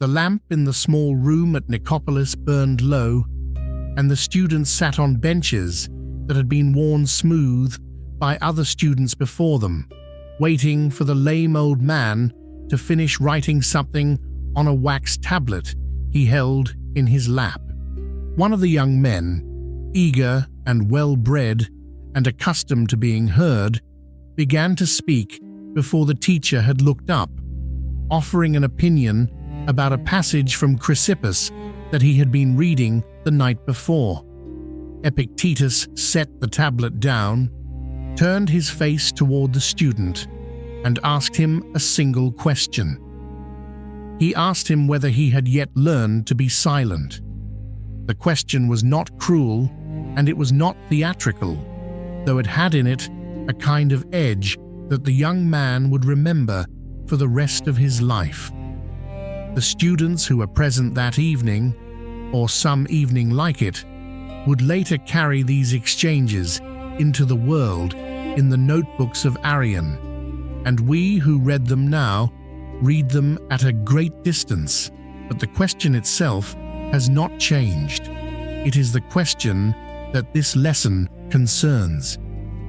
The lamp in the small room at Nicopolis burned low, and the students sat on benches that had been worn smooth by other students before them, waiting for the lame old man to finish writing something on a wax tablet he held in his lap. One of the young men, eager and well-bred and accustomed to being heard, began to speak before the teacher had looked up, offering an opinion about a passage from Chrysippus that he had been reading the night before. Epictetus set the tablet down, turned his face toward the student, and asked him a single question. He asked him whether he had yet learned to be silent. The question was not cruel, and it was not theatrical, though it had in it a kind of edge that the young man would remember for the rest of his life. The students who were present that evening, or some evening like it, would later carry these exchanges into the world in the notebooks of Arrian, and we who read them now read them at a great distance, but the question itself has not changed. It is the question that this lesson concerns.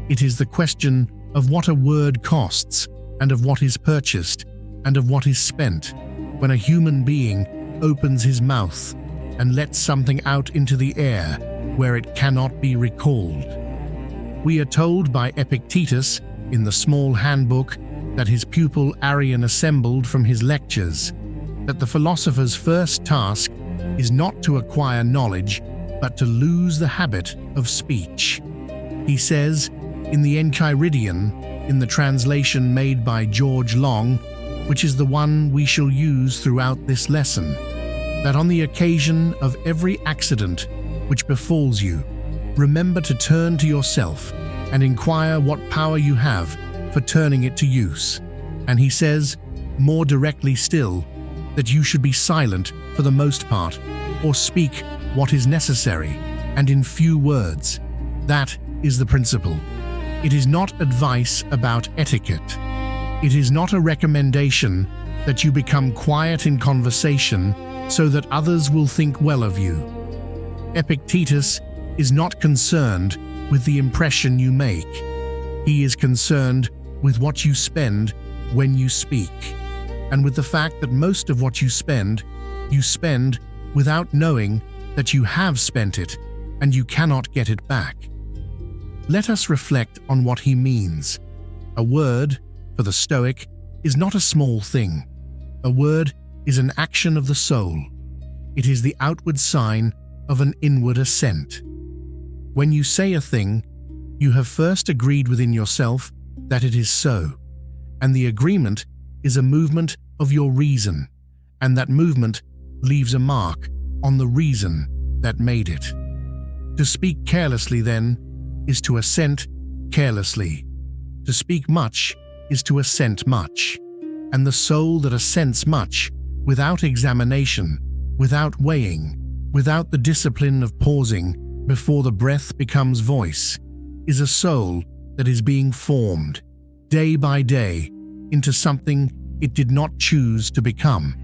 It is the question of what a word costs, and of what is purchased, and of what is spent, when a human being opens his mouth and lets something out into the air where it cannot be recalled. We are told by Epictetus in the small handbook that his pupil Arrian assembled from his lectures that the philosopher's first task is not to acquire knowledge, but to lose the habit of speech. He says in the Enchiridion, in the translation made by George Long, which is the one we shall use throughout this lesson, that on the occasion of every accident which befalls you, remember to turn to yourself and inquire what power you have for turning it to use. And he says, more directly still, that you should be silent for the most part, or speak what is necessary, and in few words. That is the principle. It is not advice about etiquette. It is not a recommendation that you become quiet in conversation so that others will think well of you. Epictetus is not concerned with the impression you make. He is concerned with what you spend when you speak, and with the fact that most of what you spend without knowing that you have spent it and you cannot get it back. Let us reflect on what he means. A word, for the Stoic, is not a small thing. A word is an action of the soul. It is the outward sign of an inward assent. When you say a thing, you have first agreed within yourself that it is so, and the agreement is a movement of your reason, and that movement leaves a mark on the reason that made it. To speak carelessly, then, is to assent carelessly. To speak much is to assent much, and the soul that assents much, without examination, without weighing, without the discipline of pausing before the breath becomes voice, is a soul that is being formed, day by day, into something it did not choose to become.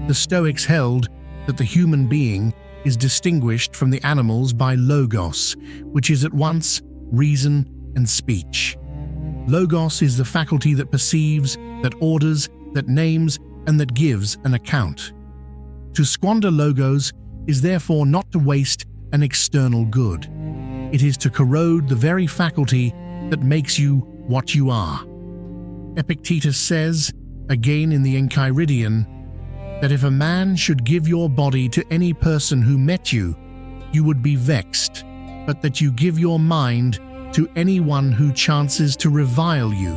The Stoics held that the human being is distinguished from the animals by logos, which is at once reason and speech. Logos is the faculty that perceives, that orders, that names, and that gives an account. To squander logos is therefore not to waste an external good. It is to corrode the very faculty that makes you what you are. Epictetus says, again in the Enchiridion, that if a man should give your body to any person who met you, you would be vexed, but that you give your mind to anyone who chances to revile you,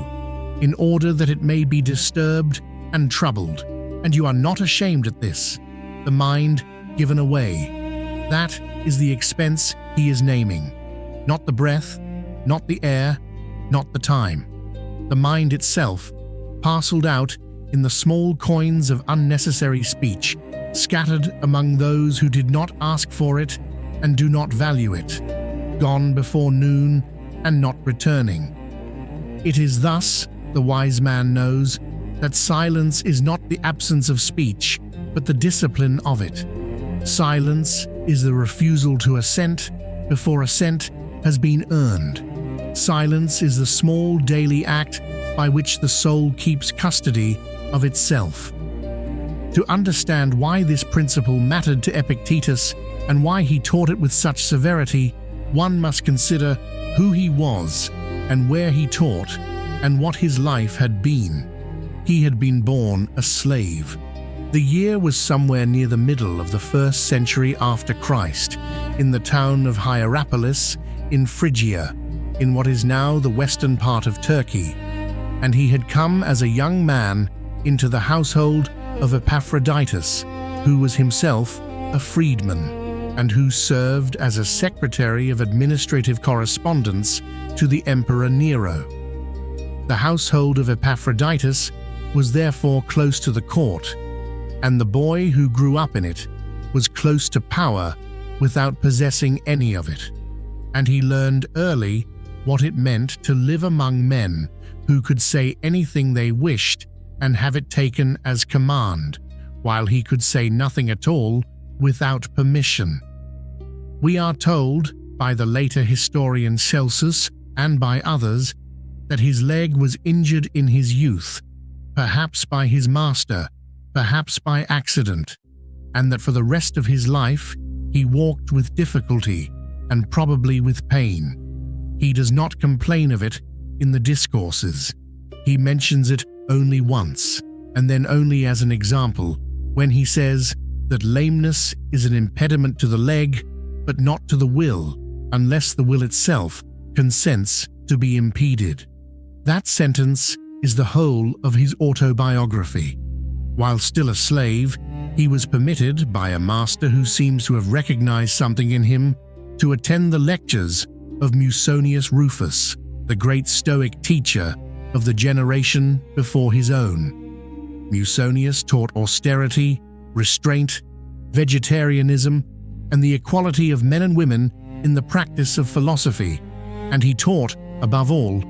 in order that it may be disturbed and troubled, and you are not ashamed at this, the mind given away. That is the expense he is naming, not the breath, not the air, not the time. The mind itself, parceled out in the small coins of unnecessary speech, scattered among those who did not ask for it and do not value it, gone before noon and not returning. It is thus, the wise man knows, that silence is not the absence of speech, but the discipline of it. Silence is the refusal to assent before assent has been earned. Silence is the small daily act by which the soul keeps custody of itself. To understand why this principle mattered to Epictetus and why he taught it with such severity, one must consider who he was and where he taught and what his life had been. He had been born a slave. The year was somewhere near the middle of the 1st century after Christ, in the town of Hierapolis in Phrygia, in what is now the western part of Turkey, and he had come as a young man into the household of Epaphroditus, who was himself a freedman, and who served as a secretary of administrative correspondence to the Emperor Nero. The household of Epaphroditus was therefore close to the court, and the boy who grew up in it was close to power without possessing any of it, and he learned early what it meant to live among men who could say anything they wished and have it taken as command, while he could say nothing at all without permission. We are told by the later historian Celsus and by others that his leg was injured in his youth, perhaps by his master, perhaps by accident, and that for the rest of his life he walked with difficulty and probably with pain. He does not complain of it in the Discourses. He mentions it only once, and then only as an example, when he says that lameness is an impediment to the leg, but not to the will, unless the will itself consents to be impeded. That sentence is the whole of his autobiography. While still a slave, he was permitted by a master who seems to have recognized something in him to attend the lectures of Musonius Rufus, the great Stoic teacher of the generation before his own. Musonius taught austerity, restraint, vegetarianism, and the equality of men and women in the practice of philosophy, and he taught, above all,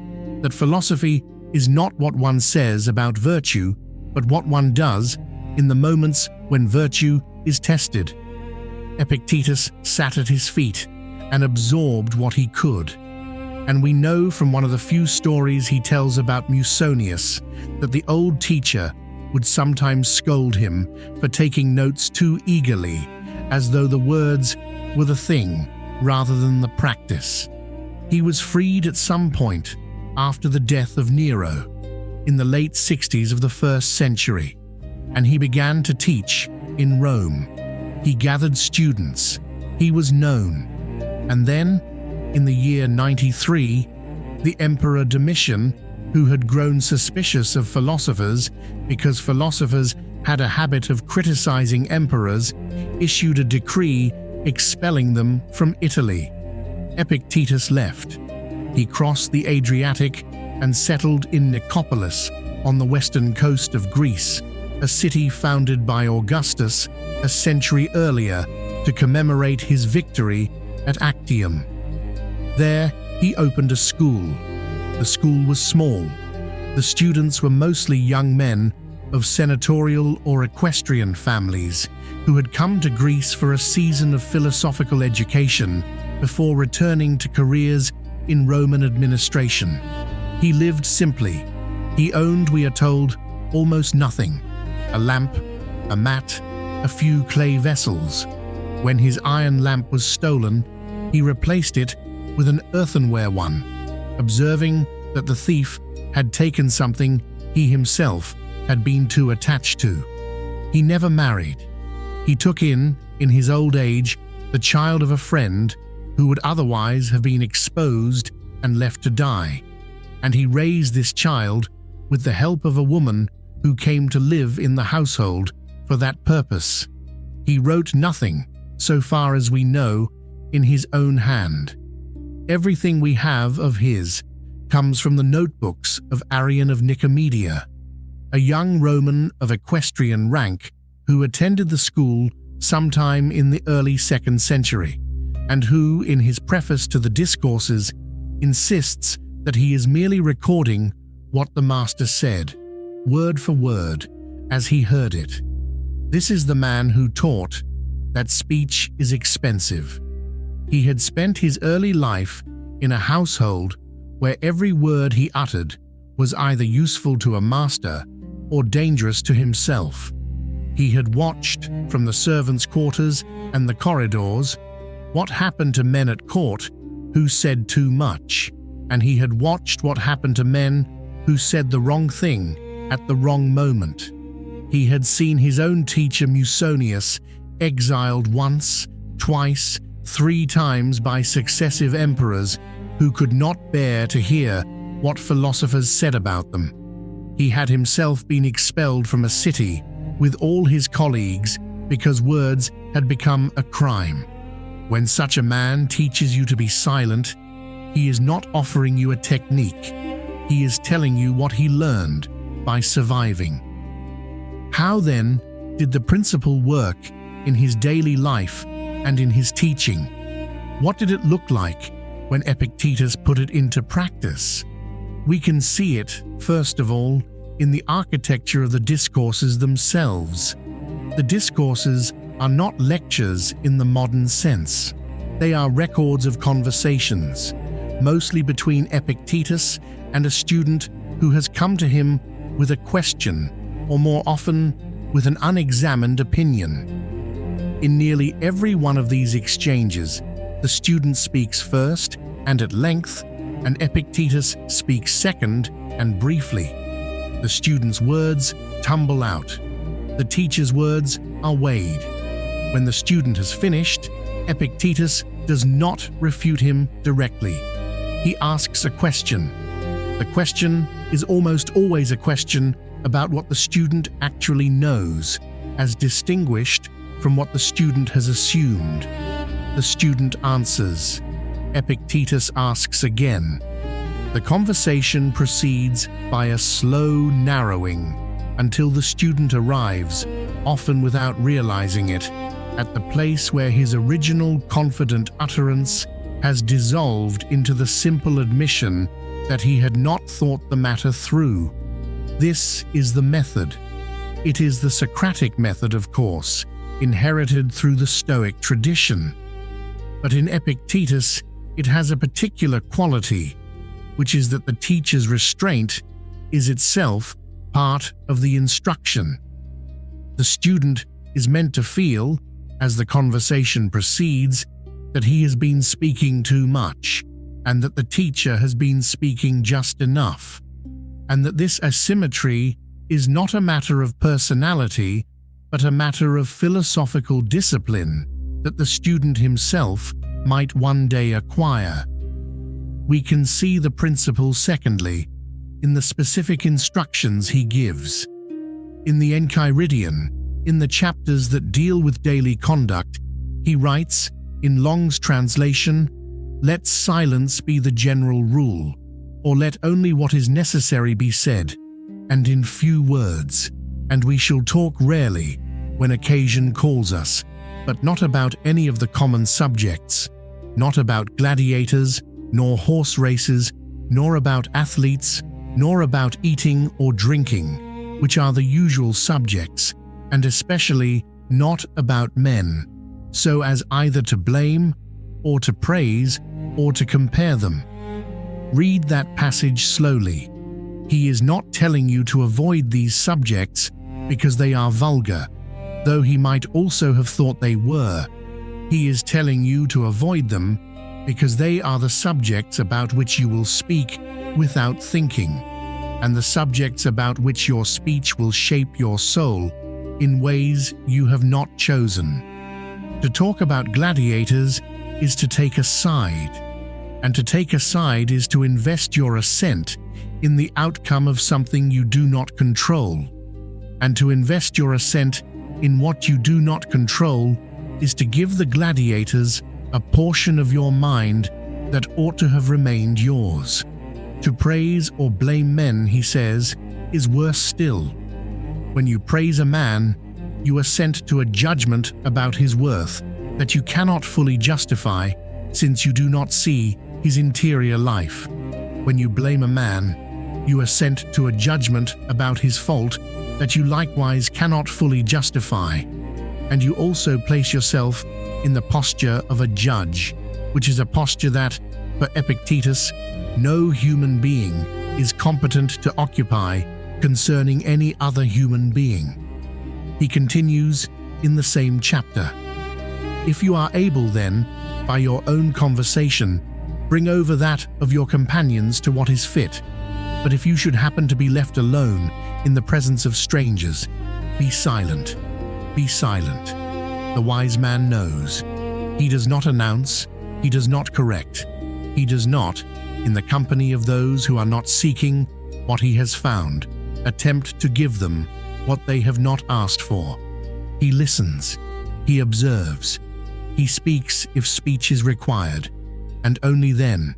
that philosophy is not what one says about virtue, but what one does in the moments when virtue is tested. Epictetus sat at his feet and absorbed what he could, and we know from one of the few stories he tells about Musonius that the old teacher would sometimes scold him for taking notes too eagerly, as though the words were the thing rather than the practice. He was freed at some point after the death of Nero, in the late 60s of the 1st century, and he began to teach in Rome. He gathered students, he was known, and then, in the year 93, the Emperor Domitian, who had grown suspicious of philosophers because philosophers had a habit of criticizing emperors, issued a decree expelling them from Italy. Epictetus left. He crossed the Adriatic and settled in Nicopolis on the western coast of Greece, a city founded by Augustus a century earlier to commemorate his victory at Actium. There, he opened a school. The school was small. The students were mostly young men of senatorial or equestrian families who had come to Greece for a season of philosophical education before returning to careers in Roman administration. He lived simply. He owned, we are told, almost nothing: a lamp, a mat, a few clay vessels. When his iron lamp was stolen, he replaced it with an earthenware one, observing that the thief had taken something he himself had been too attached to. He never married. He took in his old age, the child of a friend who would otherwise have been exposed and left to die, and he raised this child with the help of a woman who came to live in the household for that purpose. He wrote nothing, so far as we know, in his own hand. Everything we have of his comes from the notebooks of Arrian of Nicomedia, a young Roman of equestrian rank who attended the school sometime in the early 2nd century, and who, in his preface to the Discourses, insists that he is merely recording what the master said, word for word, as he heard it. This is the man who taught that speech is expensive. He had spent his early life in a household where every word he uttered was either useful to a master or dangerous to himself. He had watched from the servants' quarters and the corridors what happened to men at court who said too much, and he had watched what happened to men who said the wrong thing at the wrong moment. He had seen his own teacher Musonius exiled once, twice, 3 times by successive emperors who could not bear to hear what philosophers said about them. He had himself been expelled from a city with all his colleagues because words had become a crime. When such a man teaches you to be silent, he is not offering you a technique. He is telling you what he learned by surviving. How then did the principle work in his daily life and in his teaching? What did it look like when Epictetus put it into practice? We can see it, first of all, in the architecture of the discourses themselves. The discourses are not lectures in the modern sense. They are records of conversations, mostly between Epictetus and a student who has come to him with a question, or more often, with an unexamined opinion. In nearly every one of these exchanges, the student speaks first and at length, and Epictetus speaks second and briefly. The student's words tumble out. The teacher's words are weighed. When the student has finished, Epictetus does not refute him directly. He asks a question. The question is almost always a question about what the student actually knows, as distinguished from what the student has assumed. The student answers. Epictetus asks again. The conversation proceeds by a slow narrowing until the student arrives, often without realizing it, at the place where his original confident utterance has dissolved into the simple admission that he had not thought the matter through. This is the method. It is the Socratic method, of course, inherited through the Stoic tradition. But in Epictetus, it has a particular quality, which is that the teacher's restraint is itself part of the instruction. The student is meant to feel, as the conversation proceeds, that he has been speaking too much, and that the teacher has been speaking just enough, and that this asymmetry is not a matter of personality, but a matter of philosophical discipline that the student himself might one day acquire. We can see the principle, secondly, in the specific instructions he gives. In the Enchiridion, in the chapters that deal with daily conduct, he writes, in Long's translation, "Let silence be the general rule, or let only what is necessary be said, and in few words, and we shall talk rarely, when occasion calls us, but not about any of the common subjects, not about gladiators, nor horse races, nor about athletes, nor about eating or drinking, which are the usual subjects, and especially not about men, so as either to blame, or to praise, or to compare them." Read that passage slowly. He is not telling you to avoid these subjects because they are vulgar, though he might also have thought they were. He is telling you to avoid them because they are the subjects about which you will speak without thinking, and the subjects about which your speech will shape your soul in ways you have not chosen. To talk about gladiators is to take a side, and to take a side is to invest your assent in the outcome of something you do not control, and to invest your assent in what you do not control is to give the gladiators a portion of your mind that ought to have remained yours. To praise or blame men, he says, is worse still. When you praise a man, you assent to a judgment about his worth that you cannot fully justify, since you do not see his interior life. When you blame a man, You assent to a judgment about his fault that you likewise cannot fully justify, and you also place yourself in the posture of a judge, which is a posture that, for Epictetus, no human being is competent to occupy concerning any other human being. He continues in the same chapter. If you are able then, by your own conversation, bring over that of your companions to what is fit, but if you should happen to be left alone in the presence of strangers, be silent, be silent. The wise man knows. He does not announce, he does not correct, he does not, in the company of those who are not seeking what he has found, attempt to give them what they have not asked for. He listens, he observes, he speaks if speech is required, and only then,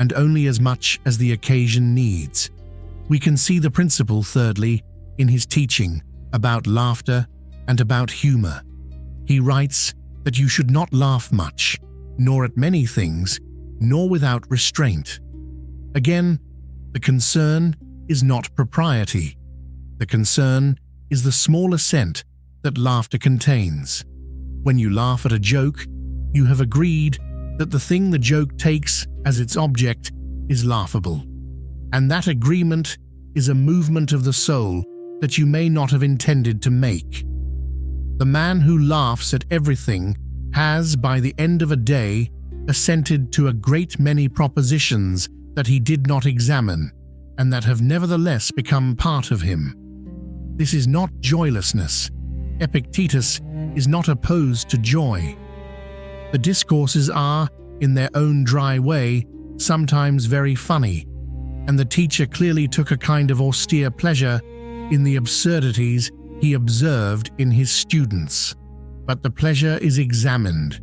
and only as much as the occasion needs. We can see the principle, thirdly, in his teaching about laughter and about humor. He writes that you should not laugh much, nor at many things, nor without restraint. Again, the concern is not propriety. The concern is the small assent that laughter contains. When you laugh at a joke, you have agreed that the thing the joke takes as its object is laughable, and that agreement is a movement of the soul that you may not have intended to make. The man who laughs at everything has, by the end of a day, assented to a great many propositions that he did not examine, and that have nevertheless become part of him. This is not joylessness. Epictetus is not opposed to joy. The discourses are, in their own dry way, sometimes very funny, and the teacher clearly took a kind of austere pleasure in the absurdities he observed in his students. But the pleasure is examined.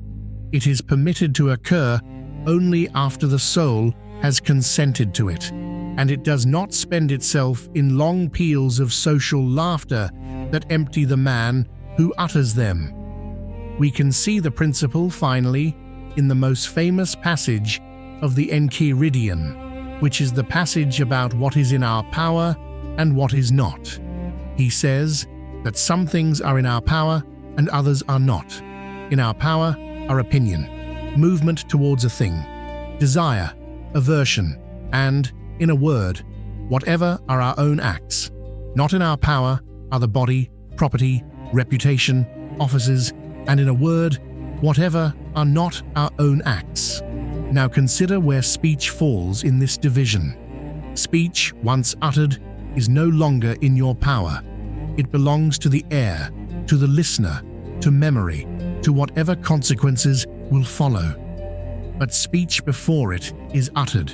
It is permitted to occur only after the soul has consented to it, and it does not spend itself in long peals of social laughter that empty the man who utters them. We can see the principle, finally, in the most famous passage of the Enchiridion, which is the passage about what is in our power and what is not. He says that some things are in our power and others are not. In our power are opinion, movement towards a thing, desire, aversion, and, in a word, whatever are our own acts. Not in our power are the body, property, reputation, offices, and in a word, whatever are not our own acts. Now consider where speech falls in this division. Speech, once uttered, is no longer in your power. It belongs to the air, to the listener, to memory, to whatever consequences will follow. But speech before it is uttered,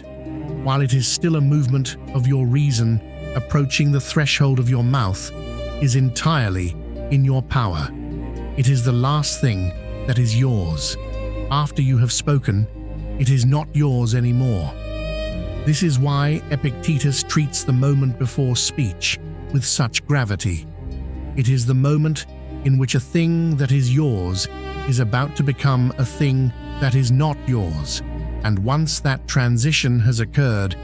while it is still a movement of your reason approaching the threshold of your mouth, is entirely in your power. It is the last thing that is yours. After you have spoken, it is not yours anymore. This is why Epictetus treats the moment before speech with such gravity. It is the moment in which a thing that is yours is about to become a thing that is not yours, and once that transition has occurred,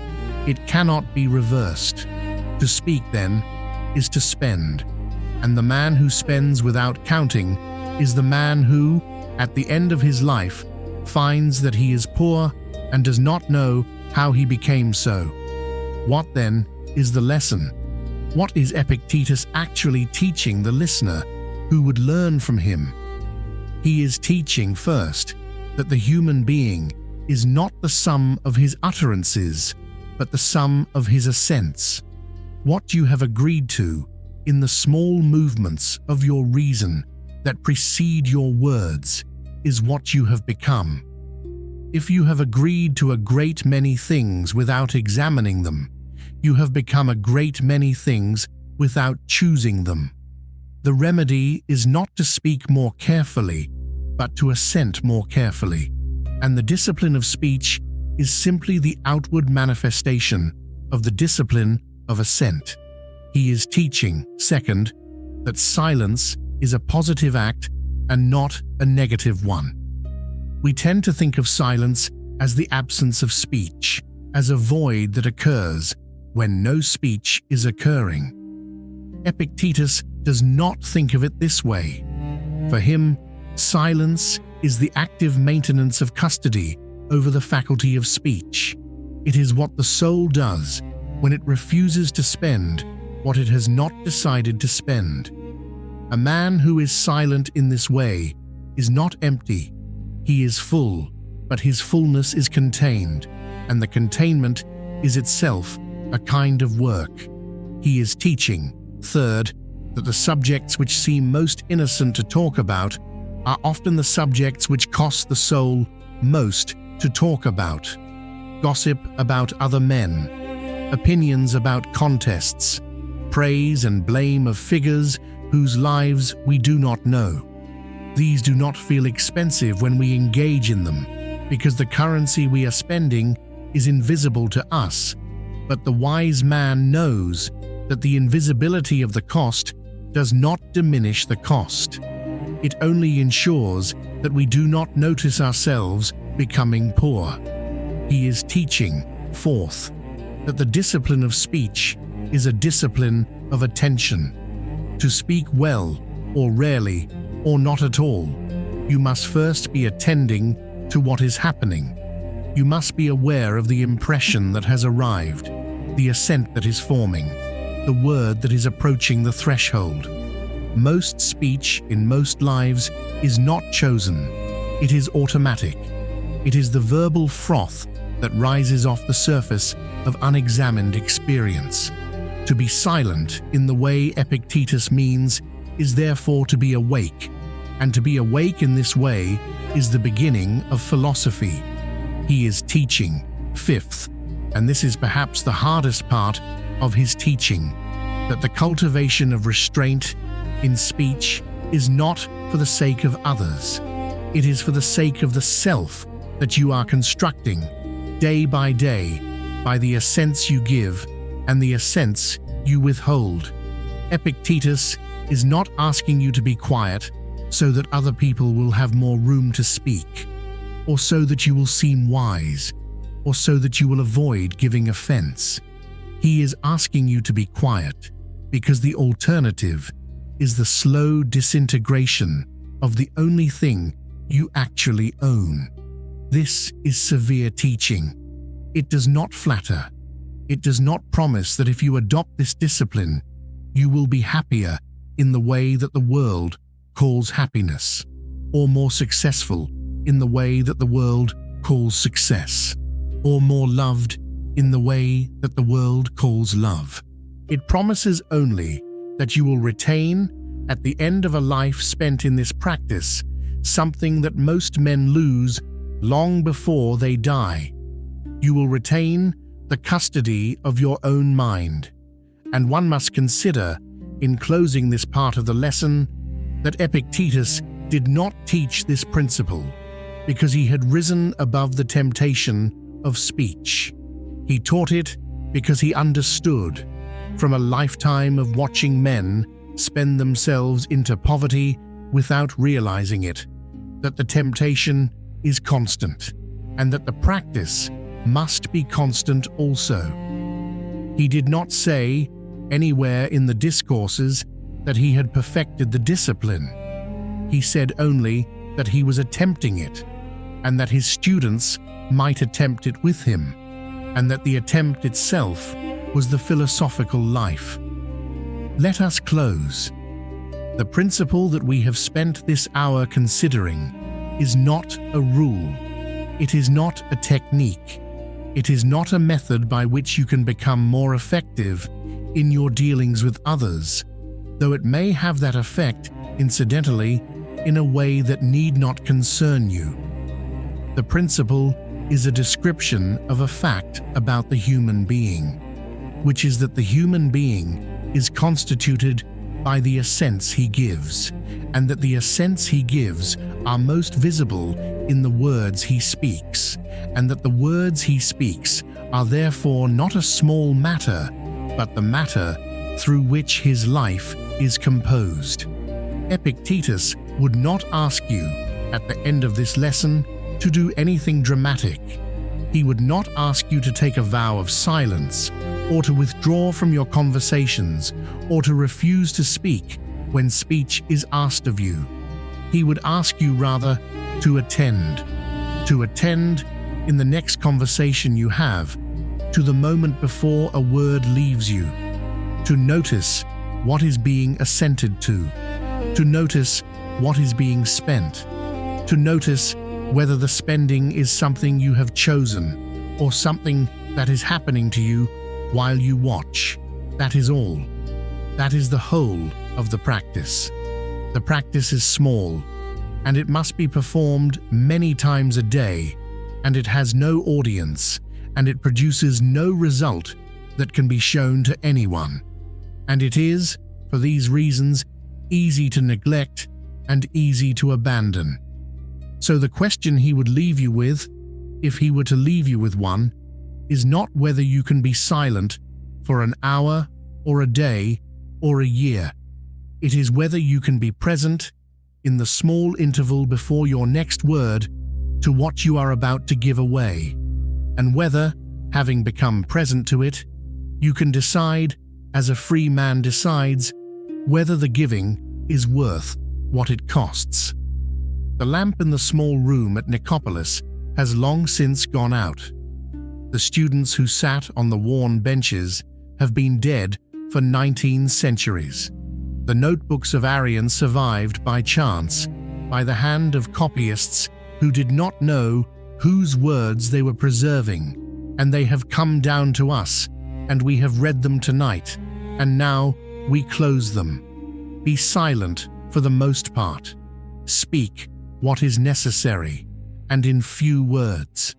it cannot be reversed. To speak, then, is to spend, and the man who spends without counting is the man who, at the end of his life, finds that he is poor and does not know how he became so. What, then, is the lesson? What is Epictetus actually teaching the listener who would learn from him? He is teaching, first, that the human being is not the sum of his utterances, but the sum of his assents. What you have agreed to in the small movements of your reason that precede your words is what you have become. If you have agreed to a great many things without examining them, you have become a great many things without choosing them. The remedy is not to speak more carefully, but to assent more carefully, and the discipline of speech is simply the outward manifestation of the discipline of assent. He is teaching, second, that silence is a positive act and not a negative one. We tend to think of silence as the absence of speech, as a void that occurs, when no speech is occurring. Epictetus does not think of it this way. For him, silence is the active maintenance of custody over the faculty of speech. It is what the soul does when it refuses to spend what it has not decided to spend. A man who is silent in this way is not empty. He is full, but his fullness is contained, and the containment is itself a kind of work. He is teaching, third, that the subjects which seem most innocent to talk about are often the subjects which cost the soul most to talk about. Gossip about other men, opinions about contests, praise and blame of figures whose lives we do not know. These do not feel expensive when we engage in them, because the currency we are spending is invisible to us, but the wise man knows that the invisibility of the cost does not diminish the cost. It only ensures that we do not notice ourselves becoming poor. He is teaching, fourth, that the discipline of speech is a discipline of attention. To speak well, or rarely, or not at all, you must first be attending to what is happening. You must be aware of the impression that has arrived, the assent that is forming, the word that is approaching the threshold. Most speech in most lives is not chosen. It is automatic. It is the verbal froth that rises off the surface of unexamined experience. To be silent in the way Epictetus means is therefore to be awake, and to be awake in this way is the beginning of philosophy. He is teaching, fifth, and this is perhaps the hardest part of his teaching, that the cultivation of restraint in speech is not for the sake of others. It is for the sake of the self that you are constructing, day by day, by the assents you give and the assents you withhold. Epictetus is not asking you to be quiet so that other people will have more room to speak, or so that you will seem wise, or so that you will avoid giving offense. He is asking you to be quiet because the alternative is the slow disintegration of the only thing you actually own. This is severe teaching. It does not flatter. It does not promise that if you adopt this discipline, you will be happier in the way that the world calls happiness, or more successful in the way that the world calls success, or more loved in the way that the world calls love. It promises only that you will retain, at the end of a life spent in this practice, something that most men lose long before they die. You will retain the custody of your own mind, and one must consider, in closing this part of the lesson, that Epictetus did not teach this principle because he had risen above the temptation of speech. He taught it because he understood, from a lifetime of watching men spend themselves into poverty without realizing it, that the temptation is constant, and that the practice must be constant also. He did not say anywhere in the Discourses that he had perfected the discipline. He said only that he was attempting it, and that his students might attempt it with him, and that the attempt itself was the philosophical life. Let us close. The principle that we have spent this hour considering is not a rule. It is not a technique. It is not a method by which you can become more effective in your dealings with others, though it may have that effect, incidentally, in a way that need not concern you. The principle is a description of a fact about the human being, which is that the human being is constituted by the assents he gives, and that the assents he gives are most visible in the words he speaks, and that the words he speaks are therefore not a small matter, but the matter through which his life is composed. Epictetus would not ask you, at the end of this lesson, to do anything dramatic. He would not ask you to take a vow of silence, or to withdraw from your conversations, or to refuse to speak when speech is asked of you. He would ask you rather to attend in the next conversation you have, to the moment before a word leaves you, to notice what is being assented to notice what is being spent, to notice whether the spending is something you have chosen or something that is happening to you while you watch. That is all. That is the whole of the practice. The practice is small, and it must be performed many times a day, and it has no audience, and it produces no result that can be shown to anyone. And it is, for these reasons, easy to neglect and easy to abandon. So the question he would leave you with, if he were to leave you with one, is not whether you can be silent for an hour or a day or a year. It is whether you can be present in the small interval before your next word to what you are about to give away, and whether, having become present to it, you can decide, as a free man decides, whether the giving is worth what it costs. The lamp in the small room at Nicopolis has long since gone out. The students who sat on the worn benches have been dead for 19 centuries. The notebooks of Arrian survived by chance, by the hand of copyists who did not know whose words they were preserving, and they have come down to us, and we have read them tonight, and now we close them. Be silent for the most part. Speak what is necessary, and in few words.